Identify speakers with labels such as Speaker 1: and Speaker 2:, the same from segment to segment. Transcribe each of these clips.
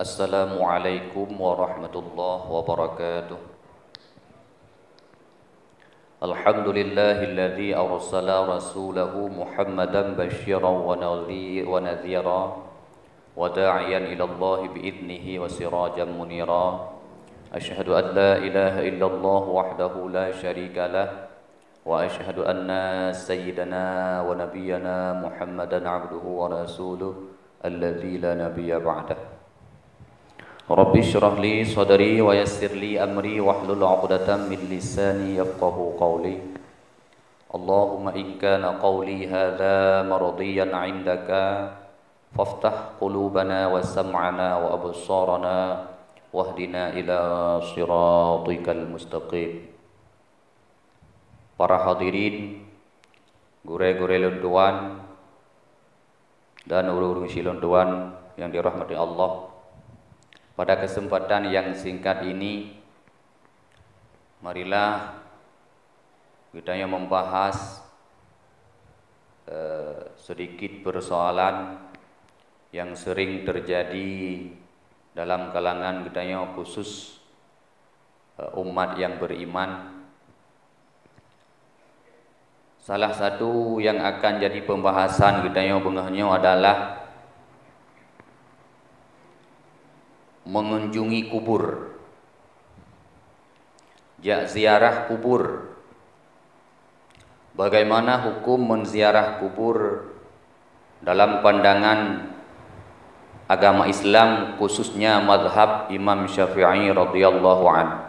Speaker 1: Assalamualaikum warahmatullahi wabarakatuh. Alhamdulillahilladzi arsala rasulahu Muhammadan basyiran wa nadhira wa da'iyan ila Allah bi'idnihi wa sirajan munira. Asyhadu an la ilaha illallah wahdahu la syarika lah wa asyhadu anna sayyidana wa nabiyyana Muhammadan abduhu wa rasuluh alladzi la nabiyya ba'dah. Rabbi syrah li sadri wa yassir li amri wahlul 'uqdatam min lisani yafqahu qawli. Allahumma in kana qawli hadza mardiyan 'indaka faftah qulubana wa sam'ana wa absarana wahdina ila siratikal mustaqim. Para hadirin, gure-gure lunduan dan urung-urung silunduan yang dirahmati Allah. Pada kesempatan yang singkat ini, marilah kita yang membahas sedikit persoalan yang sering terjadi dalam kalangan kita yang khusus umat yang beriman. Salah satu yang akan jadi pembahasan kita yang bengahnya adalah mengunjungi kubur, ziarah kubur. Bagaimana hukum menziarah kubur dalam pandangan agama Islam, khususnya mazhab Imam Syafi'i radhiyallahu anhu.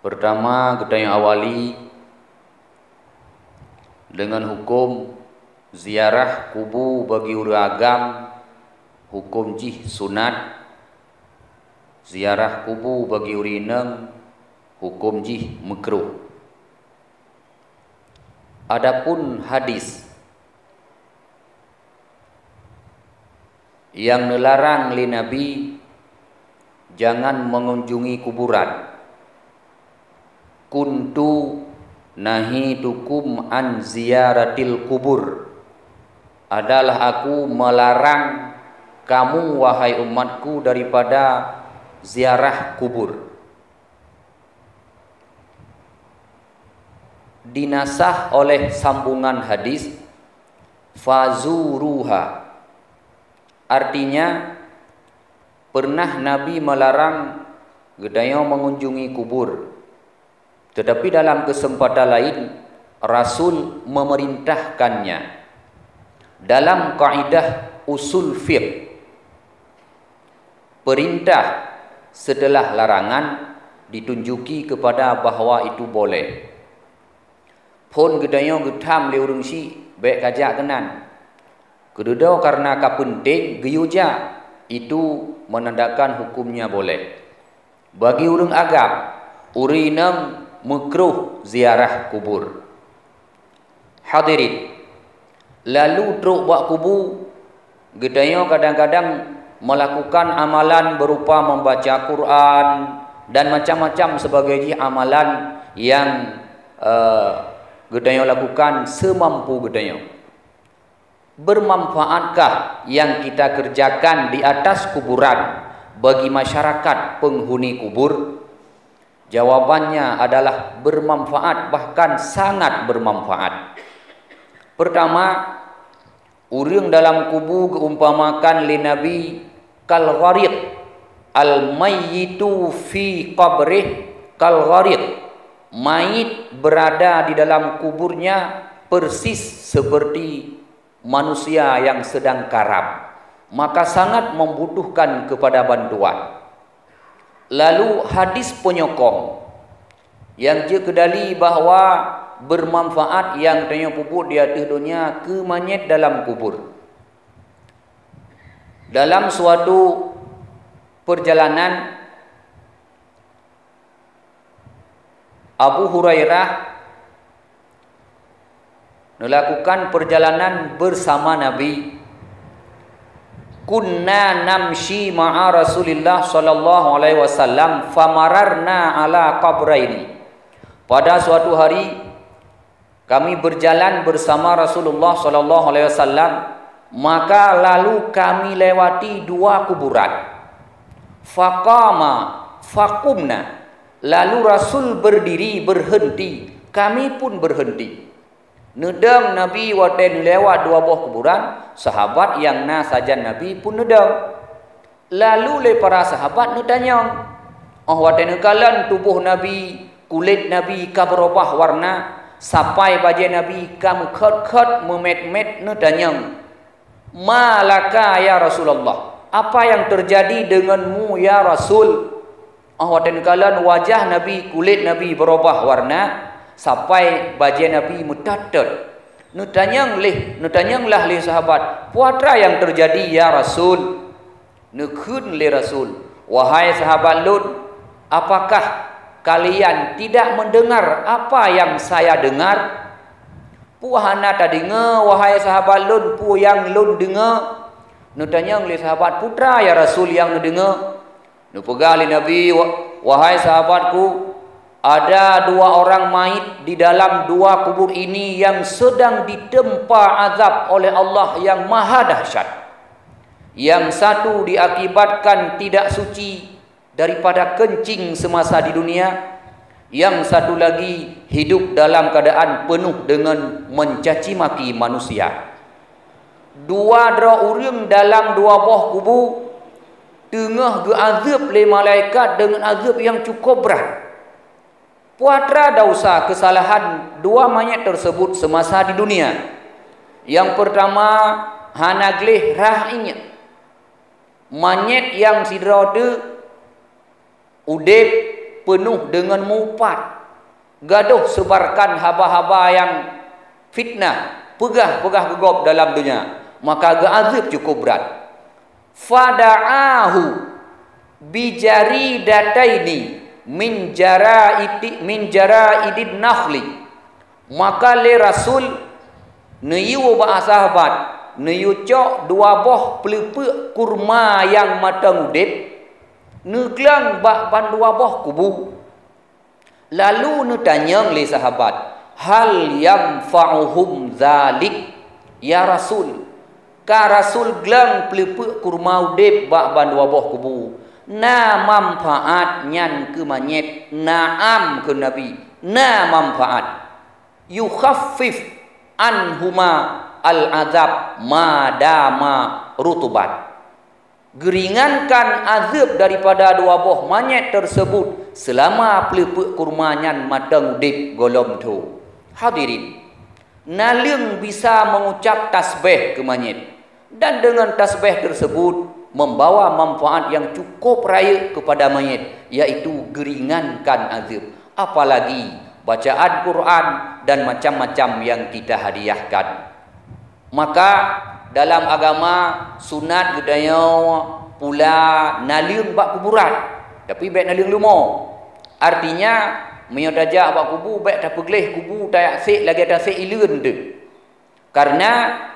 Speaker 1: Pertama, kita yang awali dengan hukum ziarah kubur bagi orang agam. Hukum jih sunat, ziarah kubur bagi urineng hukum jih makruh. Adapun hadis yang melarang li Nabi jangan mengunjungi kuburan. Kuntu nahitukum an ziyaratil kubur, adalah aku melarang kamu wahai umatku daripada ziarah kubur. Dinasah oleh sambungan hadis fazuruha, artinya pernah Nabi melarang gedaya mengunjungi kubur, tetapi dalam kesempatan lain Rasul memerintahkannya. Dalam kaidah usul fiqh, perintah setelah larangan ditunjuki kepada bahawa itu boleh. Pun gedaya getam le urang si baik kajak kenan. Kedua karena kapenting geyuja, itu menandakan hukumnya boleh. Bagi urang agam, urinam makruh ziarah kubur. Hadirin, lalu truk buat kubur, gedaya kadang-kadang melakukan amalan berupa membaca Quran dan macam-macam sebagai amalan yang gedaya lakukan semampu gedaya. Bermanfaatkah yang kita kerjakan di atas kuburan bagi masyarakat penghuni kubur? Jawabannya adalah bermanfaat, bahkan sangat bermanfaat. Pertama, urang dalam kubur keumpamakan li Nabi kal ghariq, al mayyitu fi qabrih kal ghariq, mayit berada di dalam kuburnya persis seperti manusia yang sedang karam, maka sangat membutuhkan kepada bantuan. Lalu hadis penyokong yang je kedali bahawa bermanfaat yang tanya pupuk di atas dunia ke mayit dalam kubur. Dalam suatu perjalanan, Abu Hurairah melakukan perjalanan bersama Nabi. Kunna namshi ma'a Rasulillah sallallahu alaihi wasallam famararna ala qabraini. Pada suatu hari kami berjalan bersama Rasulullah sallallahu alaihi wasallam
Speaker 2: Maka lalu kami lewati dua kuburan. Faqama faqumna. Lalu Rasul berdiri berhenti, kami pun berhenti. Nedang Nabi waten lewat dua buah kuburan, sahabat yang na sajan Nabi pun nedang. Lalu le para sahabat netanya, oh waten kalan tubuh Nabi, kulit Nabi ka berubah warna, sampai baju Nabi ka mekhat-khat memet-met netanya. Malaka ya Rasulullah, apa yang terjadi denganmu ya Rasul? Waten kalan wajah Nabi, kulit Nabi berubah warna, sampai baju Nabi metatet. Netanyanglah le sahabat, puatra yang terjadi ya Rasul? Nekhun le Rasul, wahai sahabat Lut, apakah kalian tidak mendengar apa yang saya dengar? Puhana tak dengar, wahai sahabat Lut, pu yang Lut dengar. Netanyang le sahabat, putra ya Rasul yang dengar. Nupegali Nabi, wahai sahabatku, ada dua orang mayit di dalam dua kubur ini yang sedang ditempa azab oleh Allah yang maha dahsyat. Yang satu diakibatkan tidak suci daripada kencing semasa di dunia. Yang satu lagi hidup dalam keadaan penuh dengan mencaci maki manusia. Dua orang dalam dua buah kubur tengah geazab oleh malaikat dengan azab yang cukup berat. Puatra dosa kesalahan dua mayat tersebut semasa di dunia. Yang pertama, hanagleh rahinya. Mayat yang sidrade udep penuh dengan mupat. Gaduh sebarkan haba-haba yang fitnah, pegah-pegah gegop dalam dunia. Maka geazab cukup berat. Fada'ahu bijari dataini min jaraidin nakhli. Maka le Rasul neyu ba sahabat neyu cok dua boh pelepek kurma yang matang udip neglang ba ban dua boh kubu. Lalu netanya le sahabat, hal yanfa'uhum zalik ya Rasul? Ka Rasul glang pelepek kurma udip ba ban dua boh kubu. Na manfaat nyan ke manyet, naam ke Nabi, na manfaat yukhaffif anhuma al-azab madama rutubat. Geringankan azab daripada dua buah manyet tersebut selama pelepek kurma nyan matang udip golom tu. Hadirin, nalung bisa mengucap tasbih ke manyet, dan dengan tasbih tersebut membawa manfaat yang cukup raya kepada mayit, yaitu geringankan azab. Apalagi bacaan Quran dan macam-macam yang kita hadiahkan. Maka dalam agama sunat budaya pula naliung bak kuburan, tapi baik naliung lumo. Artinya menyodajak bak kubu baik tak pegleh kubu tak sik lagi tak sik ilun de. Karena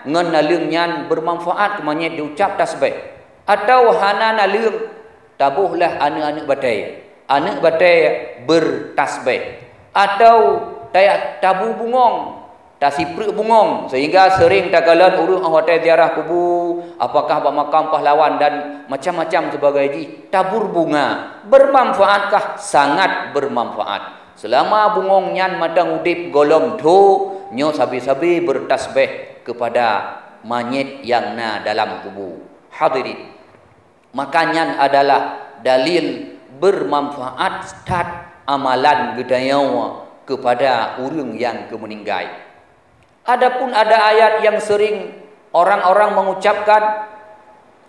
Speaker 2: ngan naliung nyan bermanfaat ke mayit diucap tasbih. Atau hana naliung tabuhlah anak-anak batai. Anak batai bertasbih. Atau tayak tabu bungong, tasiprik bungong, sehingga sering tagalan urung hotel ziarah kubu, apakah bak makam pahlawan dan macam-macam sebagai tabur bunga. Bermanfaatkah? Sangat bermanfaat. Selama bungong nyan matang udip golong tu, nyo sabi-sabi bertasbih kepada mayit yang na dalam kubu. Hadirin, makanya adalah dalil bermanfaat start amalan gedaya kepada orang yang kemeninggal. Adapun ada ayat yang sering orang-orang mengucapkan,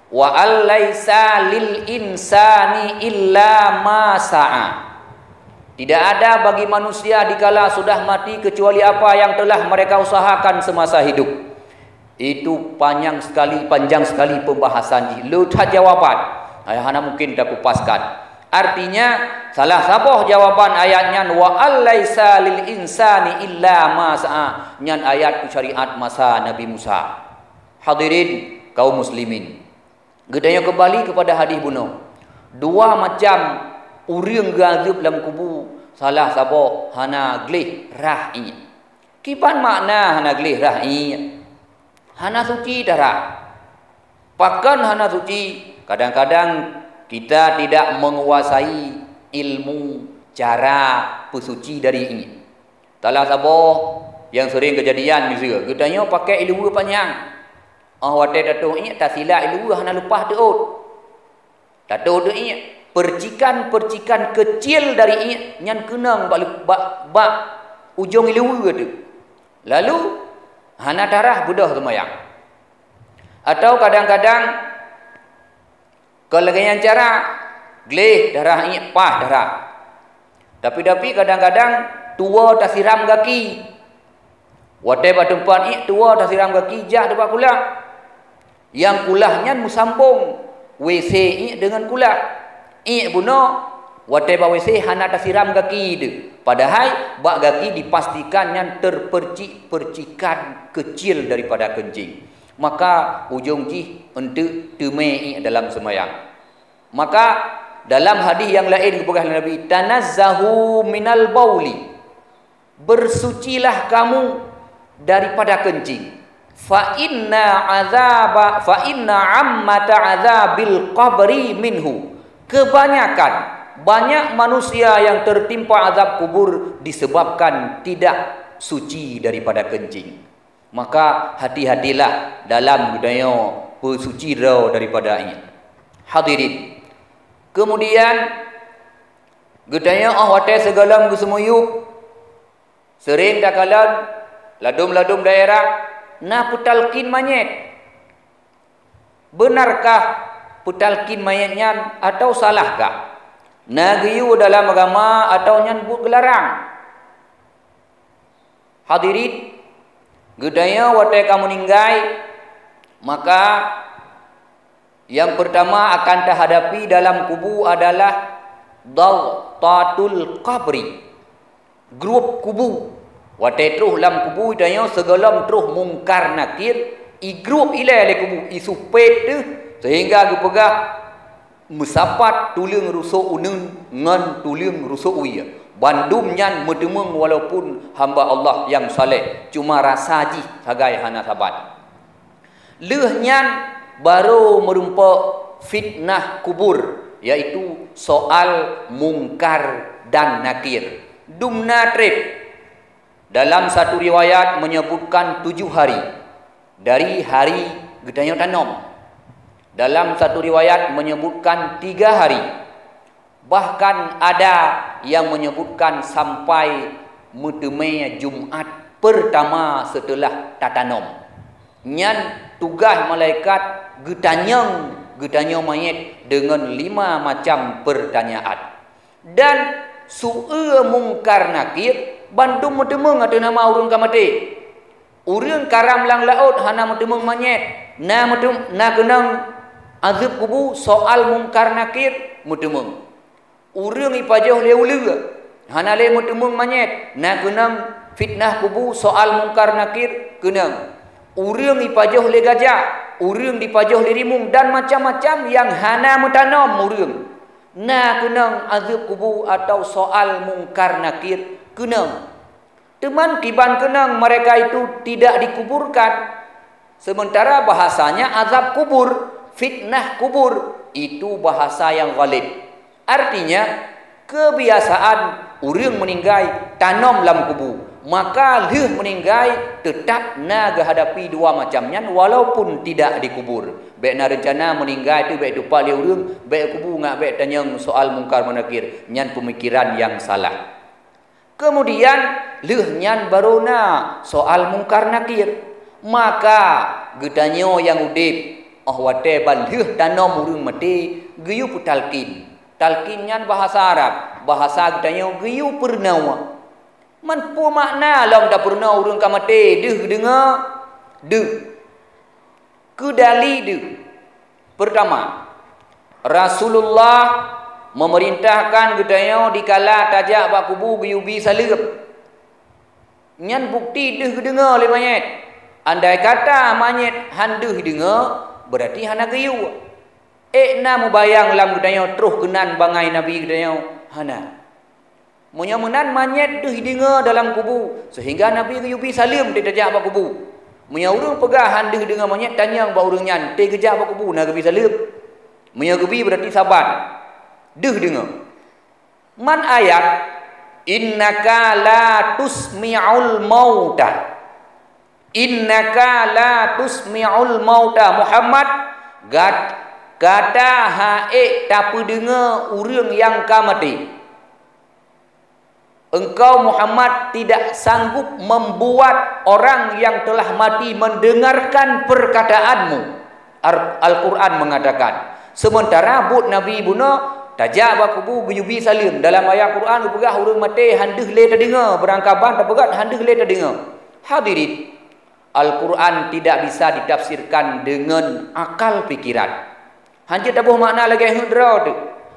Speaker 2: wa allaisa lil insani illa ma sa'a. Tidak ada bagi manusia dikala sudah mati kecuali apa yang telah mereka usahakan semasa hidup. Itu panjang sekali pembahasan ini. Luta jawaban. Ayahana mungkin tak kupaskan. Artinya salah satu jawaban ayatnya wa allaisa lil insani illa ma sa'a. Nyan ayat syariat masa Nabi Musa. Hadirin kaum muslimin. Gedanya kembali kepada hadis bunuh. Dua macam urang gazib dalam kubu. Salah satu hana glih rahinya. Kipan makna hana glih rahinya? hana suci darah. Pakan hana suci. Kadang-kadang kita tidak menguasai ilmu cara pesuci dari ini. Talah sabah yang sering kejadian misalnya, katanya pakai ilmu panjang. Wate datuk ini tak silap ilmu hana lepas deut. Datuk ini percikan-percikan kecil dari ini yang kenang bak ujung ilmu tu. Lalu hana darah budah semayang. Atau kadang-kadang kelagayan cara geleh darah ini pah darah. Tapi kadang-kadang tua tak siram kaki. Whatever tempat ini tua tak siram kaki jak tempat kulah. Yang kulahnya musambung WC ini dengan kulah. Ini buno whatever WC hana tak siram kaki tu. Padahal bak kaki dipastikan yang terpercik-percikan kecil daripada kencing. Maka ujung jih untuk temai dalam semayang. Maka dalam hadis yang lain kepada Nabi, tanazzahu minal bauli, bersucilah kamu daripada kencing. Fa inna ammata azabil qabri minhu. Kebanyakan banyak manusia yang tertimpa azab kubur disebabkan tidak suci daripada kencing. Maka hati-hatilah dalam budaya bersuci daripada ini. Hadirin. Kemudian budaya wate segala semuyuk sering dakalan ladum-ladum daerah na putalkin mayat. Benarkah putalkin mayatnya atau salahkah? Na giyu dalam agama atau nyan gelarang? Hadirin, budaya wate kamu ninggai, maka yang pertama akan terhadapi dalam kubu adalah dawtatul qabri, grup kubu. Wate terus dalam kubu daya segala terus mungkar nakir, i grup ilai le kubu isupet tu sehingga gupegah musapat tuling rusuk unun ngan tuling rusuk uya. Bandum nyan medemeng walaupun hamba Allah yang saleh, cuma rasa ji sagai hana sabat. Leuh nyan baru merumpak fitnah kubur, iaitu soal mungkar dan nakir. Dumna trip dalam satu riwayat menyebutkan 7 hari dari hari gedanya tanam. Dalam satu riwayat menyebutkan 3 hari. Bahkan ada yang menyebutkan sampai mutemai Jumaat pertama setelah tatanam. Nyan tugas malaikat getanyang mayat dengan 5 macam pertanyaan. Dan su'e mungkar nakir bandung mutemeng ada nama urang kamati. Urang karam lang laut hana mutemeng mayat. Na kenang azab kubu soal mungkar nakir mutemeng. Urang ipajah leu-leu hana le mutemeng mayat. Na kenang fitnah kubu soal mungkar nakir kenang. Urang ipajah le gajah, urang dipajah le rimung dan macam-macam yang hana mutanam urang. Na kenang azab kubu atau soal mungkar nakir kenang. Teman kiban kenang mereka itu tidak dikuburkan. Sementara bahasanya azab kubur, fitnah kubur itu bahasa yang valid. Artinya kebiasaan urang meninggai tanam dalam kubu, maka leuh meninggai tetap na hadapi 2 macamnya walaupun tidak dikubur. Baik na rencana meninggai tu baik dupa le urang, baik kubu ngak baik tanyang soal mungkar menakir, nyan pemikiran yang salah. Kemudian leuh nyan barona soal mungkar nakir. Maka gedanyo yang udip wate baleuh tanam urang mati geyu putalkin. Talkin nyan bahasa Arab, bahasa gedanyo geyu pernawa. Man pu makna long da purna urang kamate deuh dengar deuh. Kedali deuh. Pertama, Rasulullah memerintahkan gedanya dikala tajak bak kubu biubi salep. Nyan bukti deuh dengar oleh mayat. Andai kata mayat handeuh dengar berarti hana geyu. Na mubayang lam gedanya terus kenan bangai Nabi gedanya hana. Munyamunan mayat deuh dengar dalam kubu sehingga Nabi biubi salim di tajak bak kubu. Munya urang pegah handih dengan monyet tanya ba urang nyan, "Te geja ba kubu na gebi salib?" Munya gebi berarti saban. Deuh dengar. Man ayat innaka la tusmi'ul mauta. Innaka la tusmi'ul mauta. Muhammad kata hae tapu dengar urang yang ka mati. Engkau Muhammad tidak sanggup membuat orang yang telah mati mendengarkan perkataanmu. Al-Quran mengatakan. Sementara but Nabi Buna tajak bakubu guyubi salim dalam ayat Quran upegah urang mati handeuh le terdengar berangkaban tapegat handeuh le terdengar. Hadirin, Al-Quran tidak bisa ditafsirkan dengan akal pikiran. Hanya tabuh makna lagi hudra tu.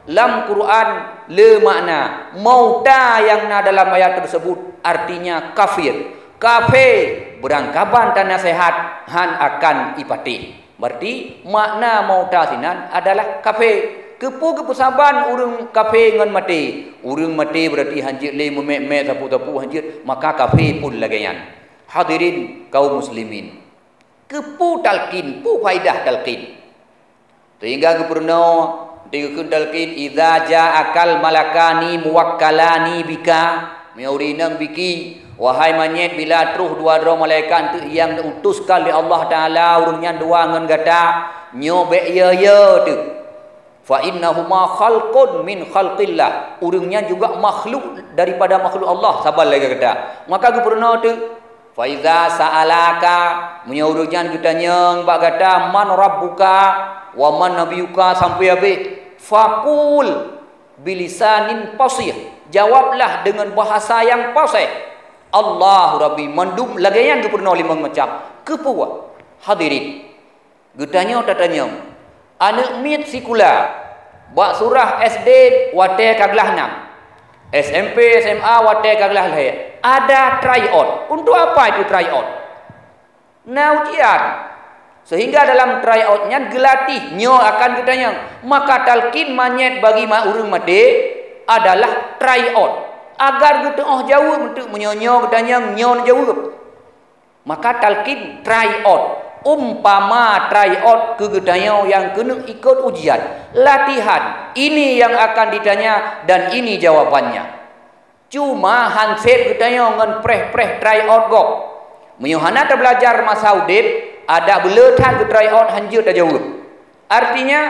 Speaker 2: Lam Quran le makna mauta yang na dalam ayat tersebut artinya kafir. Kafir berangkaban tanah sehat han akan ipati. Berarti makna mauta sinan adalah kafir. Kepu saban urang kafir ngan mati. Urang mati berarti hanjit le memek tapu-tapu hanjit maka kafir pun lagayan. Hadirin kaum muslimin. Kepu talqin, pu faidah talqin. Sehingga gubernur dikun talqin idza ja'akal malakani muwakkalani bika miurinang biki wahai manyet bila truh dua malaikat tu yang diutuskan oleh Allah Taala urangnya dua ngan gata nyobe ya tu fa innahuma khalqun min khalqillah urangnya juga makhluk daripada makhluk Allah sabar lagi kata maka gubernur tu fa iza sa'alaka menyurungnya ditanya bak kata man rabbuka wa man nabiyuka sampai habis faqul bilisanin fasih jawablah dengan bahasa yang fasih Allahu Rabbi mandum lagayan gubernur lima macam kepuwa hadirin getanya tatanya anak mit sikula bak surah SD wate kaglah 6 SMP SMA wate kaglah lahir ada tryout untuk apa itu tryout nah ujian sehingga dalam tryoutnya gelatih nyo akan ditanya maka talqin manyet bagi urang mati adalah tryout agar kita jawab untuk menyonyo ditanya nyo jawab maka talqin tryout umpama tryout ke getanya yang kena ikut ujian latihan ini yang akan ditanya dan ini jawabannya cuma handset getanya ngan preh tryout gok menyuhana terbelajar masa udip ada beletan ke tryout hanjut dah jawab. Artinya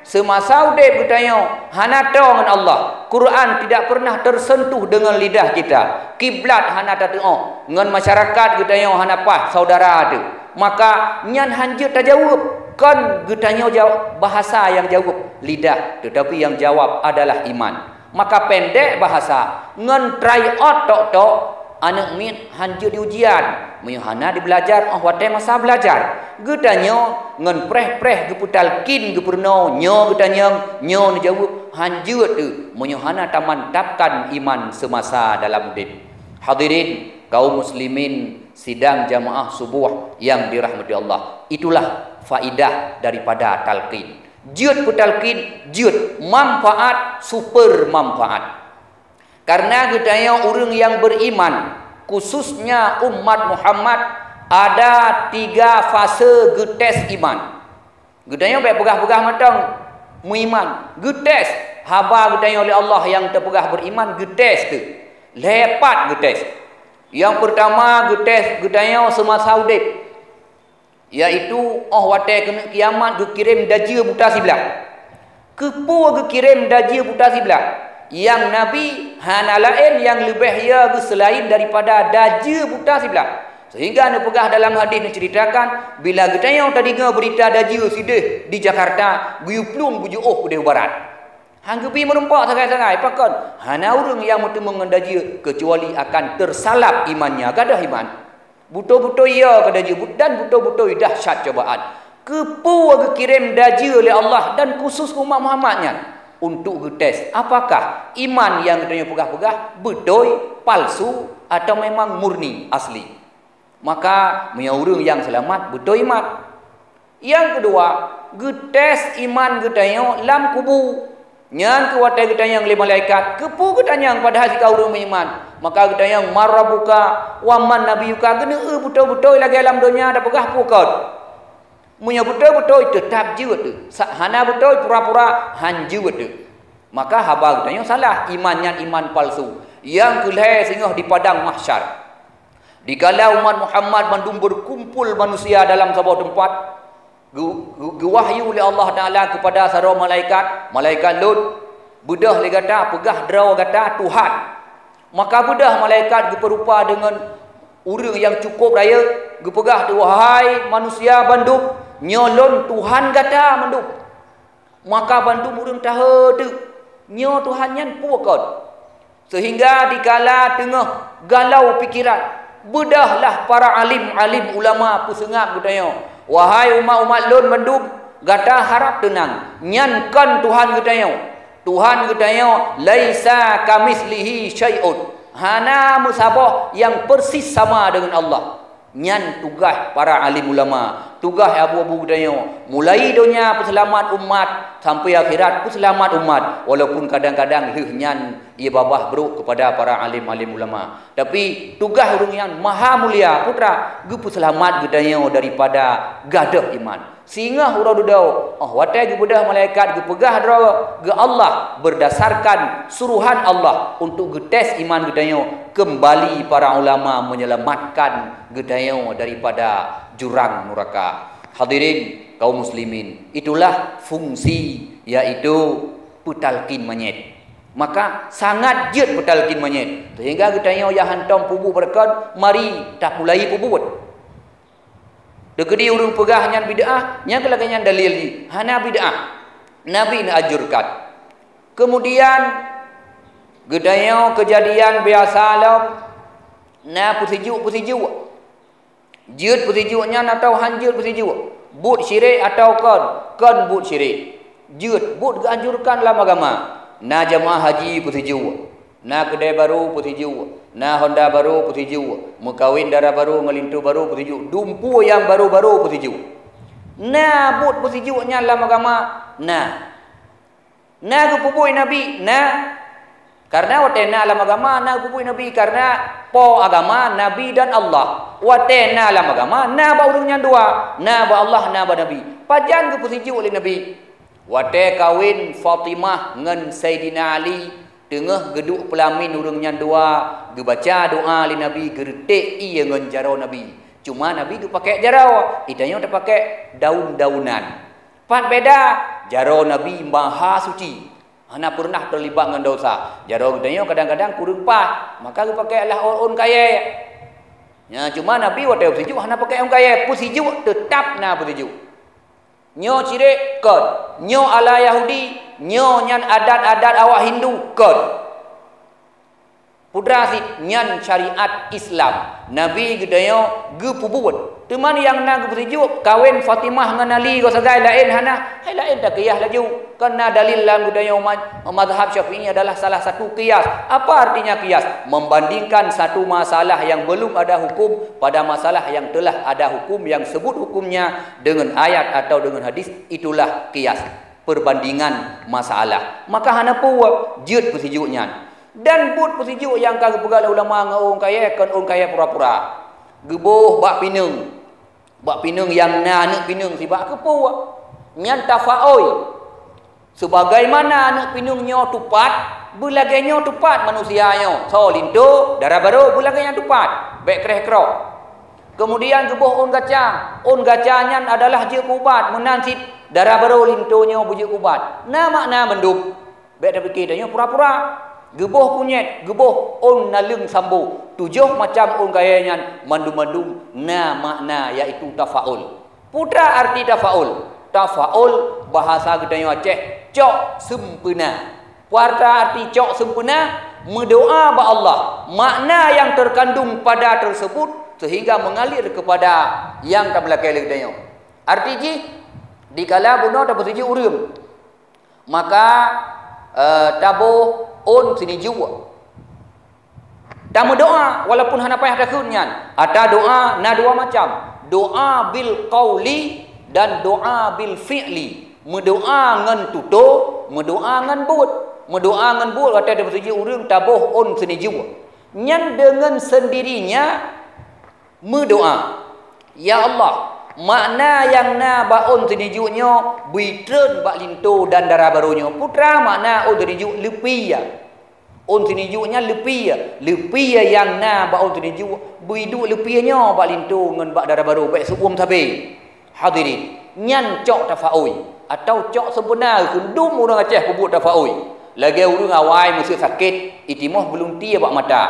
Speaker 2: semasa udip bertanya hana tahu dengan Allah. Quran tidak pernah tersentuh dengan lidah kita. Kiblat hana tak tahu. Dengan masyarakat bertanya hana apa saudara tu. Maka nyan hanjut dah jawab. Kan bertanya jawab bahasa yang jawab lidah, tetapi yang jawab adalah iman. Maka pendek bahasa ngan tryout tok anak mit hanjut di ujian menyuhana di belajar wate masa belajar getanya ngan preh geputalkin gepurno nyo getanya nyo ni jawab hanjut tu menyuhana tamantapkan iman semasa dalam hidup. Hadirin kaum muslimin sidang jamaah subuh yang dirahmati Allah, itulah faidah daripada talqin. Jud putalqin jud manfaat super manfaat. Karena getanya orang yang beriman, khususnya umat Muhammad, ada 3 fase getes iman. Getanya baik pegah-pegah matang muiman. Getes haba getanya oleh Allah yang terpegah beriman getes tu. Lepat getes. Yang pertama getes getanya semasa udip. Iaitu wate kena kiamat gekirim dajia buta sebelah. Kepu gekirim dajia buta sebelah. Yang Nabi hana lain yang lebih ya selain daripada daja buta sebelah. Sehingga anda pegah dalam hadis menceritakan bila kita yang tadi dengar berita daja sidih di Jakarta guyuplung buju ke barat. Hang gebi merempak sangai-sangai pakon. Hana urang yang mesti mengendaja kecuali akan tersalap imannya. Gadah iman. Betul-betul ya ke daja dan betul-betul dahsyat cobaan. Kepu kirim daja oleh Allah dan khusus umat Muhammadnya. Untuk getes apakah iman yang kita pegah-pegah betul, palsu atau memang murni asli. Maka menyurung yang selamat betul iman. Yang kedua, getes iman kita lam kubu. Nyan ke watai getanyang le malaikat, kepu getanyang pada hati kau urang beriman. Maka getanyang marabuka waman nabiyuka gena betul-betul lagi alam dunia ada pegah pukot. Munya betul-betul tetap je tu. Hana betul pura-pura han je tu. Maka haba getanyang salah, imannya iman palsu. Yang kelai singgah di padang mahsyar. Dikala umat Muhammad bandung berkumpul manusia dalam sebuah tempat, gewahyu oleh Allah Ta'ala kepada sarau malaikat Lut bedah le kata pegah draw kata Tuhan. Maka bedah malaikat geperupa dengan urang yang cukup raya gepegah tu, wahai manusia bandung nyolon Tuhan kata bandung. Maka bandung urang tahu tu nyo Tuhan nyan puakon. Sehingga dikala tengah galau pikiran, bedahlah para alim ulama pusengap gudanya, wahai umat-umat lon bandung gata harap tenang nyankan Tuhan gudanya laisa kamislihi syai'un, hana musabah yang persis sama dengan Allah. Nyan tugas para alim ulama, tugas abu-abu gudanya, mulai dunia peselamat umat sampai akhirat peselamat umat, walaupun kadang-kadang nyan ia babah beruk kepada para alim ulama. Tapi tugas orang yang maha mulia putra gu peselamat gudanya daripada gadah iman. Sehingga orang dudau, watai gu bedah malaikat gu pegah dra gu Allah berdasarkan suruhan Allah untuk getes iman gudanya, kembali para ulama menyelamatkan gudanya daripada jurang neraka. Hadirin kaum muslimin, itulah fungsi yaitu petalkin manyet. Maka sangat jet petalkin manyet sehingga gudanya yang hantam pubu berkan mari tak mulai pubu. Dekedi urung pegah nyan bid'ah, nya kelakanya dalil ni. Hana bid'ah. Nabi nak ajurkan. Kemudian gedaya kejadian biasa lah. Na pusiju. Jut pusijuknya atau hanjut pusijuk. But syirik atau kon but syirik. Jut but dianjurkanlah agama. Na jamaah haji pusiju. Na kedai baru pusiju. Na Honda baru pusiju, mukawin darah baru, ngelintu baru pusiju, dumpu yang baru-baru pusiju. Na but pusijunya dalam agama. Na kepupui Nabi. Na karena watena dalam agama na kepupui Nabi karena po agama Nabi dan Allah. Watena dalam agama na ba urungnya dua, na ba Allah na ba Nabi. Pajan kepusiju oleh Nabi. Wate kawin Fatimah ngan Sayyidina Ali tengah geduk pelamin urangnya dua, gebaca doa li Nabi gertek ia ngan jarau Nabi. Cuma Nabi tu pakai jarau, idanya dah pakai daun-daunan. Pat beda, jarau Nabi maha suci. Hana pernah terlibat dengan dosa. Jarau idanya kadang-kadang kurang pas, maka dia pakai lah on kaya. Ya, cuma Nabi waktu pusiju hana pakai on kaya, pusiju tetap na pusiju. Nyo syirik kon, nyo ala Yahudi, nyo nyan adat-adat awak Hindu kon. Putra si nyan syariat Islam. Nabi gedaya ge pubut. Teman yang nak bersejuk kawin Fatimah dengan Ali ko sagai lain hana, hai lain dah qiyas laju. Karena dalil dalam budaya umat mazhab Syafi'i adalah salah satu qiyas. Apa artinya qiyas? Membandingkan satu masalah yang belum ada hukum pada masalah yang telah ada hukum yang sebut hukumnya dengan ayat atau dengan hadis, itulah qiyas. Perbandingan masalah. Maka hana puak jut persejuknya. Dan but persejuk yang kagak pegal ulama ngau kaya kan on kaya pura-pura. Gebuh bak pinung yang anak pinung si bak kepu nyan tafaoi. Sebagaimana anak pinungnya tupat, belagainya tupat manusianya. So lintu darah baru belagainya tupat. Bek kreh-krok. Kemudian gebuh on gacang. On gacangan adalah je kubat menansip darah baru lintunya bujuk kubat. Na makna menduk. Bek dah fikir dia pura-pura. Gebuh kunyet, gebuh on nalung sambu. Tujuh macam on gayanya mandum-mandum na makna iaitu tafaul. Putra arti tafaul. Tafaul bahasa gedanya Aceh, cok sempena. Putra arti cok sempena, mendoa ba Allah. Makna yang terkandung pada tersebut sehingga mengalir kepada yang tak belakang gedanya. Arti ji dikala bunuh tak bersejuk urum. Maka tabuh on sini jua. Tamu doa walaupun hana payah takutnya. Ada doa na dua macam. Doa bil qauli dan doa bil fi'li. Mendoa ngan tutur, Mendoa ngan but kata dia bersedia urang tabuh on seni jiwa. Nyan dengan sendirinya berdoa. Ya Allah, makna yang na baon seni jiwa bitren bak linto dan darah barunya. Putra makna on seni jiwa lepi ya. On seni jiwa lepi ya. Lepi ya yang na baon seni jiwa bidu lepinya bak linto ngan bak darah baru bak suum tabe. Hadirin, nyan cok tafaui atau cok sebenar kendum orang Aceh pebut tafaui. Lagi urang awai musuh sakit, itimah belum tia bak mata.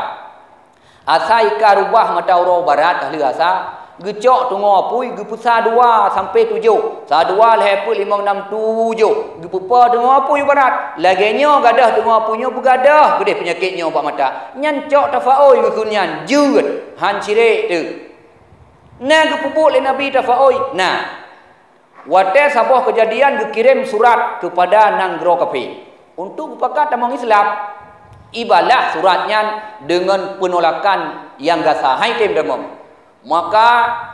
Speaker 2: Asai ka rubah mata orang barat ahli asa, gecok tunggu apui gepusa 2 sampai 7. Sa 2 leher 5 6 7. Gepupa tunggu apui barat. Laginya gadah tunggu apunya begadah gede penyakitnya bak mata. Nyan cok tafaui gekunyan jeut han cirek tu. Nah gepupuk le Nabi tafaui. Nah, wate sabah kejadian dikirim surat kepada Nanggro Kapi untuk berpakat tamang Islam. Ibalah suratnya dengan penolakan yang gasahai tem demam. Maka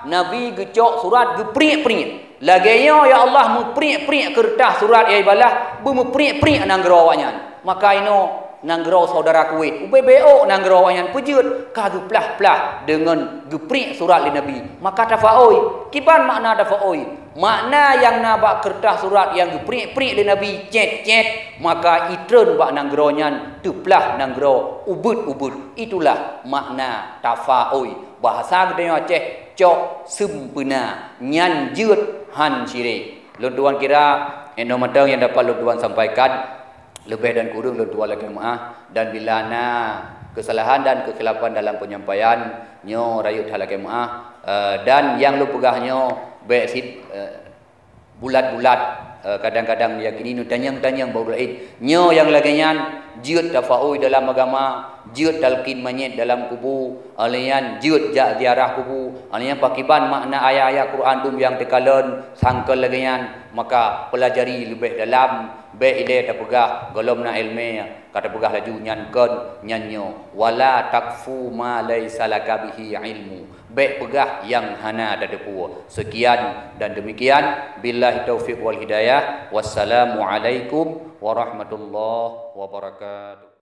Speaker 2: Nabi gecok surat geprik-prik. Laganya ya Allah meprik-prik kertas surat ya ibalah meprik-prik Nanggro awaknya. Maka ino Nanggro saudara Kuwait UBBO Nanggro awaknya pejut kagak plah-plah dengan geprik surat li Nabi. Maka tafaoi. Kiban makna tafaoi? Makna yang nabak kertas surat yang geprik-prik li Nabi cet-cet, maka itren bak Nanggronyan teplah Nanggro ubud-ubud. Itulah makna tafaoi. Bahasa gede Aceh cok sempena nyan jeut han cire. Lutuan kira eno matang yang dapat lutuan sampaikan lebih dan kurang lutuan lagi maaf. Dan bila na kesalahan dan kekhilapan dalam penyampaian nyo rayut halake maaf. Dan yang lu pegahnya besit bulat-bulat kadang-kadang meyakini nu tanyang-tanyang baru lain nyo yang lagian jeut tafaui dalam agama, jeut talqin manyet dalam kubu, alian jeut jak ziarah kubu, alian pakiban makna ayat-ayat Quran tu yang tekalen sangkel lagian, maka pelajari lebih dalam be ile ta pegah golomna ilmu kata pegah laju nyanken nyanyo wala takfu ma laisa laka bihi ilmu. Baik pegah yang hana ada depua. Sekian dan demikian. Billahi taufiq wal hidayah. Wassalamualaikum warahmatullahi wabarakatuh.